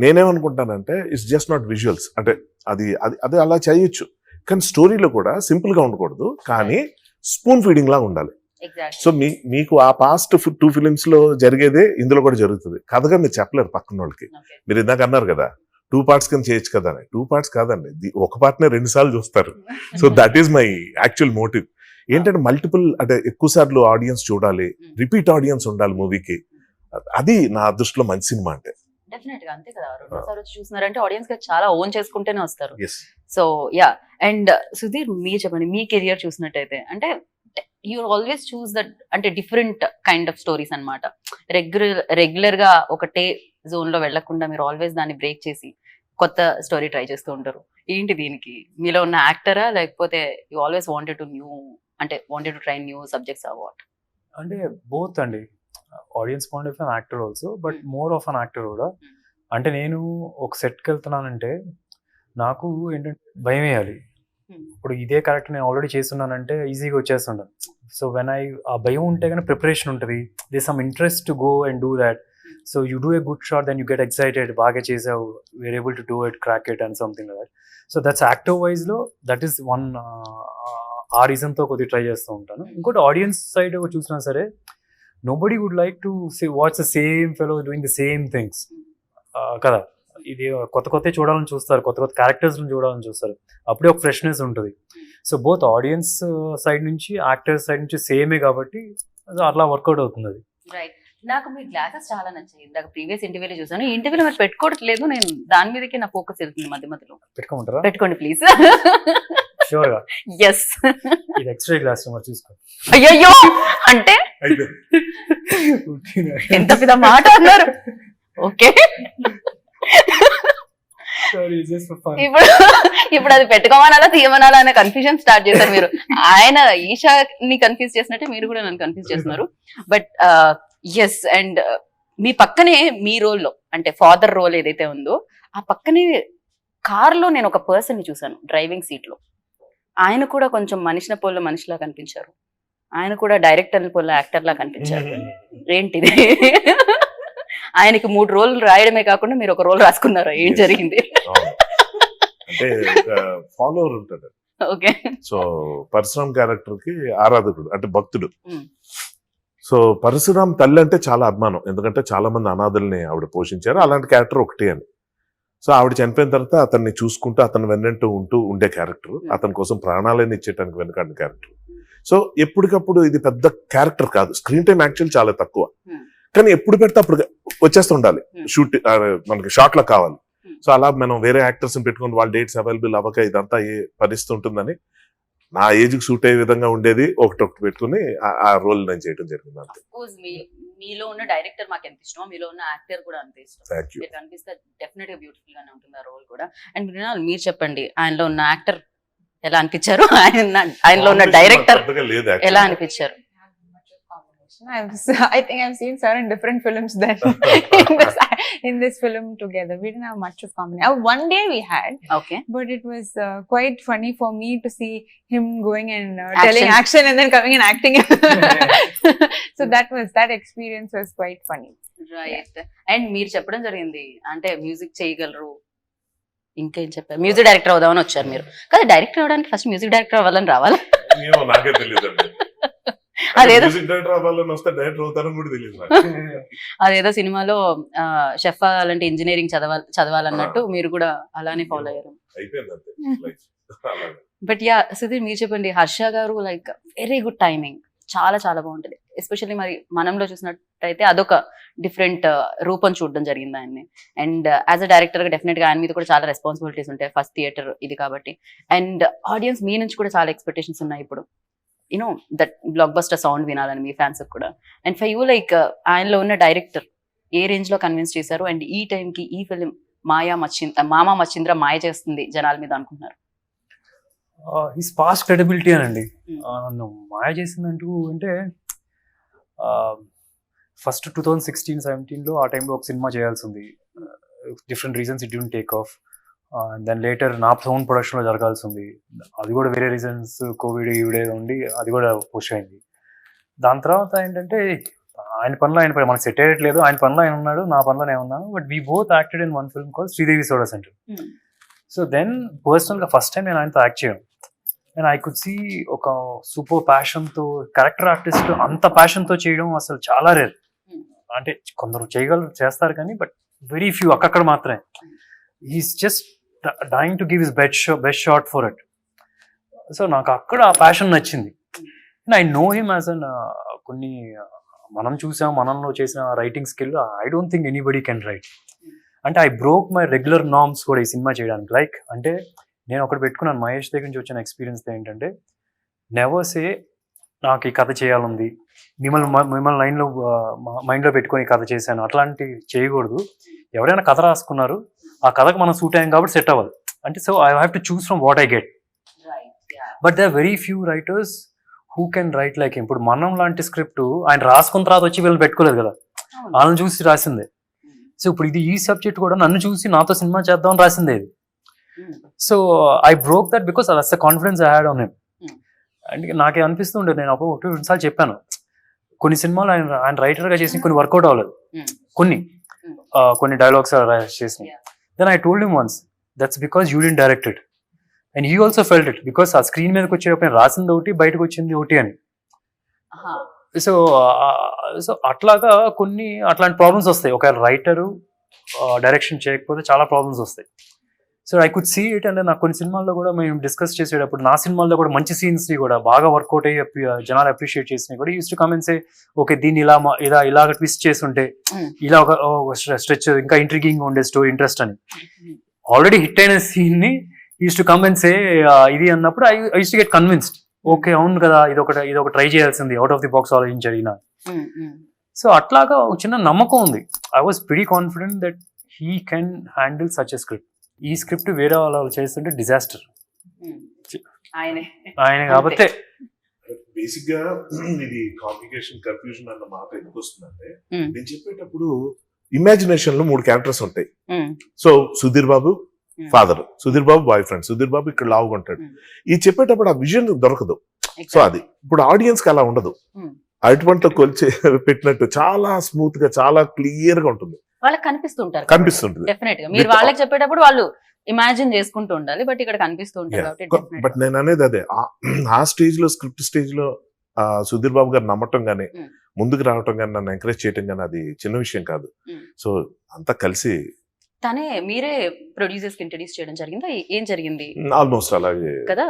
నేనేమనుకుంటానంటే ఇట్స్ జస్ట్ నాట్ విజువల్స్ అంటే అది అది అది అలా చేయొచ్చు కానీ స్టోరీలో కూడా సింపుల్ గా ఉండకూడదు కానీ స్పూన్ ఫీడింగ్ లా ఉండాలి సో మీకు ఆ పాస్ట్ 2 films లో జరిగేదే ఇందులో కూడా జరుగుతుంది కథగా మీరు చెప్పలేరు పక్కన వాళ్ళకి మీరు ఇందాక అన్నారు కదా 2 parts కింద చేయొచ్చు కదా అని 2 parts కాదండి ఒక పార్ట్నే 2 సార్లు చూస్తారు so that is my actual motive ఏంటంటే మల్టిపుల్ అంటే ఎక్కువ సార్లు ఆడియన్స్ చూడాలి రిపీట్ ఆడియన్స్ ఉండాలి మూవీకి అది నా దృష్టిలో మంచి సినిమా అంటే డెఫినెట్ గా అంతే కదా రెండోసారి వచ్చి చూస్తున్నారంటే ఆడియన్స్ గా చాలా ఓన్ చేసుకుంటేనే వస్తారు Yes. So yeah and Sudheer మీరు చెప్పండి మీ కెరియర్ చూసినట్టయితే అంటే యూ ఆల్వేస్ చూస్ దట్ అంటే డిఫరెంట్ కైండ్ ఆఫ్ స్టోరీస్ అన్నమాట రెగ్యులర్ గా ఒకటే జోన్ లో వెళ్లకుండా మీరు ఆల్వేస్ దాన్ని బ్రేక్ చేసి కొత్త స్టోరీ ట్రై చేస్తూ ఉంటారు ఏంటి దీనికి మీలో ఉన్న యాక్టరా లేకపోతే you always wanted to try new subjects what అంటే బోత్ అండి audience point of actor also but more of an actor కూడా అంటే నేను ఒక సెట్కి వెళ్తున్నానంటే నాకు ఏంటంటే భయం వేయాలి ఇప్పుడు ఇదే కరెక్ట్ నేను ఆల్రెడీ చేస్తున్నానంటే ఈజీగా వచ్చేస్తుంటాను సో వెన్ ఆ భయం ఉంటే కానీ ప్రిపరేషన్ ఉంటుంది they some interest to go and do that so you do a good shot then you get excited బాగా చేసావు we are able to do it crack it and something that so that's active వైజ్లో దట్ ఈస్ వన్ ఆ రీజన్తో కొద్దిగా ట్రై చేస్తూ ఉంటాను ఇంకోటి ఆడియన్స్ సైడ్ చూసినా సరే nobody would like to say watch the same fellow doing the same things కదా ఇది కొత్త చూడాలని చూస్తారు కొత్త క్యారెక్టర్స్ చూడాలని చూస్తారు అప్పుడే ఒక ఫ్రెష్నెస్ ఉంటుంది సో బోత్ ఆడియన్స్ సైడ్ నుంచి యాక్టర్స్ సైడ్ నుంచి సేమే కాబట్టి అట్లా వర్కౌట్ అవుతుంది అది రైట్ నాకు మీ గ్లాసెస్ చాలా నచ్చాయి ఇందాక ప్రీవియస్ ఇంటర్వ్యూలో చూసాను ఈ ఇంటర్వ్యూలో మరి పెట్టుకోవట్లేదు నేను దాని మీదకి నా ఫోకస్ వెళ్తుంది మధ్యలో పెట్టుకోమంటారా పెట్టుకోండి ప్లీజ్ షూర్ గా ఎస్ ఇది ఎక్స్ట్రా గ్లాస్ మరి చూసుకో అయ్యో అంటే ఎంత పెద్ద మాట అన్నారు ఓకే ఇప్పుడు అది పెట్టుకోమనాలా తీయమనాలా అనే కన్ఫ్యూజన్ స్టార్ట్ చేశారు మీరు ఆయన ఈషాని కన్ఫ్యూజ్ చేసినట్టే మీరు కూడా నన్ను కన్ఫ్యూజ్ చేస్తున్నారు బట్ ఎస్ అండ్ మీ పక్కనే మీ రోల్లో అంటే ఫాదర్ రోల్ ఏదైతే ఉందో ఆ పక్కనే కార్ లో నేను ఒక పర్సన్ ని చూసాను డ్రైవింగ్ సీట్ లో ఆయన కూడా కొంచెం మనిషిలా కనిపించారు ఆయన కూడా డైరెక్టర్ పోల్లో యాక్టర్ లా కనిపించారు ఏంటిది ఆయనకి 3 రోల్ రాయడమే కాకుండా మీరు ఒక రోల్ రాసుకున్నారు ఏం జరిగింది అంటే ఫాలోవర్ ఉంటాడు ఓకే సో పరశురామ్ క్యారెక్టర్ కి ఆరాధకుడు అంటే భక్తుడు సో పరశురామ్ తల్లి అంటే చాలా అభిమానం ఎందుకంటే చాలా మంది అనాథల్ని ఆవిడ పోషించారు అలాంటి క్యారెక్టర్ ఒకటి అని సో ఆవిడ చనిపోయిన తర్వాత అతన్ని చూసుకుంటూ అతను వెన్నంటూ ఉండే క్యారెక్టర్ అతని కోసం ప్రాణాలను ఇచ్చేటానికి వెనకాడిన క్యారెక్టర్ సో ఎప్పటికప్పుడు ఇది పెద్ద క్యారెక్టర్ కాదు స్క్రీన్ టైం యాక్చువల్ చాలా తక్కువ కానీ ఎప్పుడు పెడితే అప్పుడు వచ్చేస్తుండాలి షూట్ మనకి షాట్ లో కావాలి సో అలా మనం వేరే యాక్టర్స్ పెట్టుకుని వాళ్ళ డేట్స్ అవైలబుల్ అవ్వక ఇదంతా ఏ పరిస్థితి ఉంటుందని నా ఏజ్ కి సూట్ అయ్యే విధంగా ఉండేది ఒకటి పెట్టుకుని ఆ రోల్ నేను చేయడం జరిగింది అంతే మీలో ఉన్న డైరెక్టర్ మాకు ఎంత ఇష్టమో మీలో ఉన్న యాక్టర్ కూడా అంత ఇష్టం మీరు కనిపిస్తే డెఫినెట్ గా బ్యూటిఫుల్ గానే ఉంటుంది ఆ రోల్ కూడా అండ్ మీరు చెప్పండి ఆయనలో ఉన్న యాక్టర్ ఎలా అనిపించారు ఆయనలో ఉన్న డైరెక్టర్ ఎలా అనిపించారు I think I've seen certain different films then in this film together. We didn't have much of combination. One day we had, okay, but it was quite funny for me to see him going and telling action and then coming and acting. So that experience was quite funny. Right. And మీరు చెప్పడం జరిగింది అంటే మ్యూజిక్ చేయగలరు ఇంకేం చెప్పారు మ్యూజిక్ డైరెక్టర్ అవుదామని వచ్చారు మీరు కదా డైరెక్టర్ అవడానికి ఫస్ట్ మ్యూజిక్ డైరెక్టర్ అవ్వాలని రావాలి నాకే తెలియదు అదేదో అదేదో సినిమాలో షెఫ్ అలాంటి ఇంజనీరింగ్ చదవాలన్నట్టు మీరు కూడా అలానే ఫాలో అయ్యారు బట్ యా సుధీర్ మీరు చెప్పండి హర్ష గారు లైక్ వెరీ గుడ్ టైమింగ్ చాలా చాలా బాగుంటది ఎస్పెషల్లీ మరి మనంలో చూసినట్టయితే అదొక డిఫరెంట్ రూపం చూడడం జరిగింది ఆయన్ని అండ్ యాజ్ అ డైరెక్టర్ గా డెఫినెట్ గా ఆయన మీద కూడా చాలా రెస్పాన్సిబిలిటీస్ ఉంటాయి ఫస్ట్ థియేటర్ ఇది కాబట్టి అండ్ ఆడియన్స్ మీ నుంచి కూడా చాలా ఎక్స్పెక్టేషన్స్ ఉన్నాయి ఇప్పుడు you know that block buster sound వినాలని మీ ఫ్యాన్స్ కూడా అండ్ ఫర్ యూ లైక్ ఆయనలో ఉన్న డైరెక్టర్ ఏ రేంజ్ లో కన్విన్స్ చేశారు అండ్ ఈ టైం కి ఈ ఫిలిం మామా మచ్చింద్ర మాయ చేస్తుంది జనాల మీద అనుకుంటున్నారు? హిస్ పాస్ట్ క్రెడిబిలిటీ అనండి. Hmm. నన్ను మాయ చేసిందంటూ అంటే ఫస్ట్ 2016-17లో ఆ టైంలో ఒక సినిమా చేయాల్సి ఉంది. Different reasons it don't take off. Then later నా సౌండ్ ప్రొడక్షన్లో జరగాల్సి ఉంది. అది కూడా వేరే రీజన్స్, కోవిడ్ ఈవిడే ఉండి అది కూడా పుష్ అయింది. దాని తర్వాత ఏంటంటే ఆయన పనిలో మనకు సెట్ అయ్యట్లేదు. ఆయన పనిలో ఆయన ఉన్నాడు, నా పనిలో నేను ఉన్నాను. But we both acted in one film call Sridevi soda centre. So then పర్సనల్గా ఫస్ట్ టైం నేను ఆయనతో యాక్ట్ చేయను. అండ్ ఐ కుడ్ సీ ఒక సూపర్ ప్యాషన్తో, క్యారెక్టర్ ఆర్టిస్ట్ అంత ప్యాషన్తో చేయడం అసలు చాలా రేర్. అంటే కొందరు చేస్తారు కానీ బట్ వెరీ ఫ్యూ, అక్కడ మాత్రమే. He's just dying to give his best shot for it. So నాకు అక్కడ ఆ ప్యాషన్ నచ్చింది. And I know him as an కొన్ని మనం చూసాం, మనంలో చేసిన writing skill I don't think anybody can write. అంటే I broke my regular norms కూడా ఈ సినిమా చేయడానికి. లైక్ అంటే నేను ఒకటి పెట్టుకున్నాను, మహేష్ దగ్గర నుంచి వచ్చిన ఎక్స్పీరియన్స్ ఏంటంటే నెవర్ సే నాకు ఈ కథ చేయాలంది, మిమ్మల్ని మైండ్లో పెట్టుకొని కథ చేశాను, అట్లాంటివి చేయకూడదు. ఎవరైనా కథ రాసుకున్నారు, ఆ కథకు మనం సూట్ అయ్యాం కాబట్టి సెట్ అవ్వాలి. అంటే so I have to choose from what I get. But they are very few writers who can write like. ఇప్పుడు మనం లాంటి స్క్రిప్ట్ ఆయన రాసుకున్న తర్వాత వచ్చి వీళ్ళు పెట్టుకోలేదు కదా, వాళ్ళని చూసి రాసిందే. సో ఇప్పుడు ఇది ఈ సబ్జెక్ట్ కూడా నన్ను చూసి నాతో సినిమా చేద్దామని రాసిందే ఇది. So I broke that because that's the confidence I had on him. అంటే నాకే అనిపిస్తుండే, నేను అప్పుడు 2 సార్లు చెప్పాను, కొన్ని సినిమాలు ఆయన రైటర్గా చేసి కొన్ని వర్కౌట్ అవ్వలేదు, కొన్ని డైలాగ్స్ చేసినాయి. Then I told him once, that's because you didn't direct it and he also felt it. Because ఆ స్క్రీన్ మీదకి వచ్చేటప్పుడు నేను రాసింది ఒకటి, బయటకు వచ్చింది ఒకటి అని. సో సో అట్లాగా కొన్ని అట్లాంటి ప్రాబ్లమ్స్ వస్తాయి. ఒక రైటరు డైరెక్షన్ చేయకపోతే చాలా ప్రాబ్లమ్స్ వస్తాయి. So I could see it. And నాకు కొన్ని సినిమాల్లో కూడా మేము డిస్కస్ చేసేటప్పుడు నా సినిమాల్లో కూడా మంచి సీన్స్ని కూడా బాగా వర్కౌట్ అయ్యి జనాలు అప్రిషియేట్ చేసినాయి కూడా use to come and say, okay దీన్ని ఇలాగ ట్విస్ట్ చేస్తుంటే ఇలా ఒక స్ట్రెచ్ ఇంకా ఇంట్రిగింగ్ ఉండే స్టోరీ ఇంట్రెస్ట్ అని. ఆల్రెడీ హిట్ అయిన సీన్ని use to come and say ఇది అన్నప్పుడు I use to get convinced. Okay అవును కదా, ఇది ఒక ట్రై చేయాల్సింది, అవుట్ ఆఫ్ ది బాక్స్ ఆలోచించాడు ఈయన. సో అట్లాగా ఒక చిన్న నమ్మకం ఉంది. I was very confident that he can handle such a script. ఈ స్క్రిప్ట్ వేరే వాళ్ళు చేస్తుంటే డిజాస్టర్ ఆయన కాబట్టి. బేసిక్ గా ఇది కాంప్లికేషన్, కన్ఫ్యూజన్ అన్న మాట ఎందుకు వస్తుందంటే, నేను చెప్పేటప్పుడు ఇమాజినేషన్ లో 3 క్యారెక్టర్స్ ఉంటాయి. So Sudheer Babu father, Sudheer Babu boy friend, Sudheer Babu ఇక్కడ లావుగా ఉంటాడు. ఇది చెప్పేటప్పుడు ఆ విజన్ దొరకదు. సో అది ఇప్పుడు ఆడియన్స్ కి అలా ఉండదు. అరటిపంటలో కొలిచి పెట్టినట్టు చాలా స్మూత్ గా, చాలా క్లియర్ గా ఉంటుంది. వాళ్ళకి కనిపిస్తుంటుంది డెఫినెట్ గా. మీరు వాళ్ళకి చెప్పేటప్పుడు వాళ్ళు ఇమాజిన్ చేసుకుంటూ ఉండాలి, బట్ ఇక్కడ కనిపిస్తూ ఉంటారు. బట్ నేను అనేది అదే, ఆ స్టేజ్ లో, స్క్రిప్ట్ స్టేజ్ లో సుధీర్ బాబు గారు నమ్మటం గానీ, ముందుకు రావటం గానీ, నన్ను ఎంకరేజ్ చేయటం గానీ అది చిన్న విషయం కాదు. సో అంతా కలిసి తనే మీరే ప్రొడ్యూసర్స్ కి ఇంట్రడ్యూస్ చేయడం జరిగిందా? ఏం జరిగింది? ఆల్మోస్ట్ అలాగే కదా.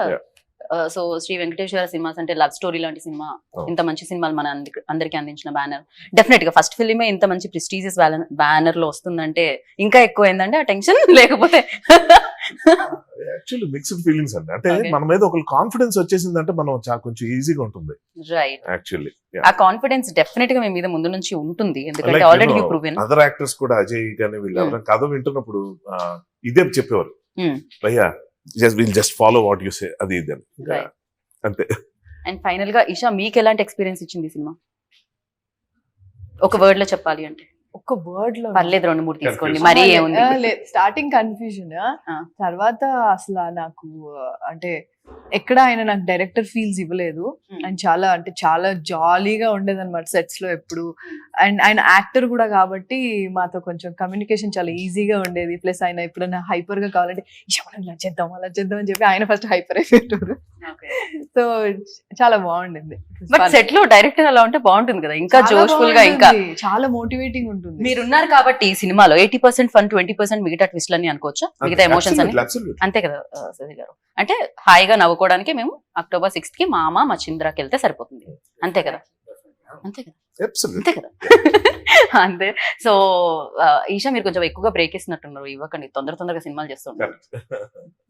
సో శ్రీ వెంకటేశ్వర సినిమాస్ అంటే లవ్ స్టోరీ లాంటి సినిమా, ఇంత మంచి సినిమాలు మన అందరికి అందించిన బ్యానర్. డెఫినెట్ గా ఫస్ట్ ఫిల్మే ఇంత మంచి ప్రెస్టీజియస్ బ్యానర్ లో వస్తుందంటే ఇంకా ఎక్కువ ఏందంటే ఆ టెన్షన్, లేకపోతే యాక్చువల్లీ మిక్స్డ్ ఫీలింగ్స్ అండి. అంటే మన మీద ఒక కాన్ఫిడెన్స్ వచ్చేసిందంటే మనం కొంచెం ఈజీగా ఉంటుంది. రైట్. యాక్చువల్లీ ఆ కాన్ఫిడెన్స్ డెఫినెట్ గా మీ మీద ముందు నుంచి ఉంటుంది, ఎందుకంటే already you proven. Other actors కూడా అజయ్ గానీ వీళ్ళు ఎవరైనా కథ వింటున్నప్పుడు ఇదే చెప్పేవారు, భయ్యా just follow what you say, అది ఇది అంతే. అండ్ ఫైనల్ గా ఇషా, మీకు ఎలాంటి ఎక్స్పీరియన్స్ ఇచ్చింది సినిమా? ఒక వర్డ్ లో చెప్పాలి అంటే? ఒక వర్డ్ లో పర్లేదు, 2-3 తీసుకోండి. మరి ఏముంది, స్టార్టింగ్ కన్ఫ్యూజన్, తర్వాత అసలు నాకు అంటే ఎక్కడ ఆయన నాకు డైరెక్టర్ ఫీల్స్ ఇవ్వలేదు. అండ్ చాలా అంటే చాలా జాలీగా ఉండేది అనమాట సెట్స్ లో ఎప్పుడు. అండ్ ఆయన యాక్టర్ కూడా కాబట్టి మాతో కొంచెం కమ్యూనికేషన్ చాలా ఈజీగా ఉండేది. ప్లస్ ఆయన ఎప్పుడైనా హైపర్ గా కావాలంటే ఇలా చేద్దాం అలా చేద్దాం అని చెప్పి ఆయన ఫస్ట్ హైపర్ అయిపోయారు. సో చాలా బాగుండింది. బట్ సెట్ లో డైరెక్టర్ అలా ఉంటే బాగుంటుంది కదా, ఇంకా జోష్ఫుల్ గా, ఇంకా చాలా మోటివేటింగ్ ఉంటుంది. మీరు ఉన్నారు కాబట్టి ఈ సినిమాలో 80% ఫన్, 20% మిగతా ట్విస్ట్ అని అనుకోవచ్చా? మిగతా ఎమోషన్స్ అని అంతే కదా సుధీర్ గారు? అంటే హాయిగా నవ్వుకోవడానికి మేము October 6th కి మామ మచింద్రాకి వెళ్తే సరిపోతుంది, అంతే కదా? అంతే కదా. Absolutely. అంతే కదా అంతే. సో ఈషా మీరు కొంచెం ఎక్కువగా బ్రేక్ ఇస్తున్నట్టున్నారు, ఇవ్వకండి, తొందరగా సినిమాలు చేస్తుంటారు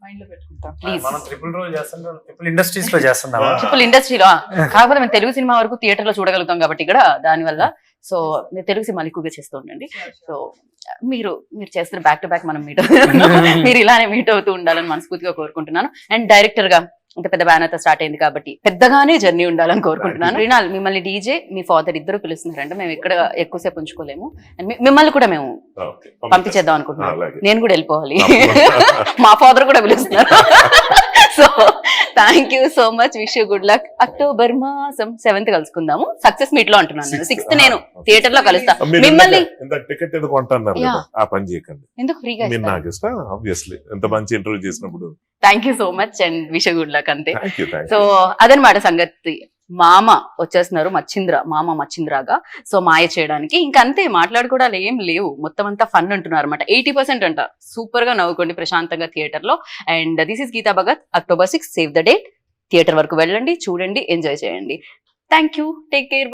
మైండ్ లో పెట్టుకుంటాం. ప్లీజ్. మనం ట్రిపుల్ రోల్ చేస్తున్నాం, ట్రిపుల్ ఇండస్ట్రీస్ లో చేస్తున్నావా? ట్రిపుల్ ఇండస్ట్రీలో కాకపోతే మేము తెలుగు సినిమా వరకు థియేటర్ లో చూడగలుగుతాం కాబట్టి ఇక్కడ దానివల్ల. సో మీరు తెలుగు సినిమాలు ఎక్కువగా చేస్తూ ఉండండి. సో మీరు చేస్తున్న బ్యాక్ టు బ్యాక్ మనం మీట్ మీరు ఇలానే మీట్ అవుతూ ఉండాలని మనస్ఫూర్తిగా కోరుకుంటున్నాను. అండ్ డైరెక్టర్ గా ఇంత పెద్ద బ్యానర్ తో స్టార్ట్ అయింది కాబట్టి పెద్దగానే జర్నీ ఉండాలని కోరుకుంటున్నాను. రినాల్, మిమ్మల్ని డీజే మీ ఫాదర్ ఇద్దరు పిలుస్తున్నారంటే మేము ఇక్కడ ఎక్కువసేపు ఉంచుకోలేము. అండ్ మిమ్మల్ని కూడా మేము Okay. పంపించేద్దాం అనుకుంటున్నాను. అలాగే. నేను కూడా వెళ్ళిపోవాలి, తప్పకుండా. మా ఫాదర్ కూడా పిలుస్తున్నారు. So thank you so much, wish you good luck. October మాసం 7th కలుసుకుందాము. సక్సెస్ మీట్ లో అంటున్నాను నేను. 6th నేను థియేటర్ లో కలుస్తా మీరు మిమ్మల్ని. ఇంత టికెట్ ఏదో కొంటున్నారు కదా, ఆ పని చేయకండి. ఎందుకు ఫ్రీగా మీరు నాకు ఇష్టం ఆబ్వియస్లీ, ఎంత మంచి ఇంటర్వ్యూ చేసినప్పుడు. Thank you so much and wish you good luck అంతే. Thank you. సో అదనమాట సంగతి. మామ వచ్చేస్తున్నారు మచ్చింద్రగా. సో మాయ చేయడానికి ఇంకంతే, మాట్లాడుకోవడాలు ఏం లేవు, మొత్తం అంతా ఫన్ అంటున్నారు అనమాట. 80% అంట. సూపర్ గా నవ్వుకోండి ప్రశాంతంగా థియేటర్ లో. And this is Geetha Bhagat. October 6 save the date. Theatre వరకు వెళ్ళండి, చూడండి, ఎంజాయ్ చేయండి. Thank you, take care.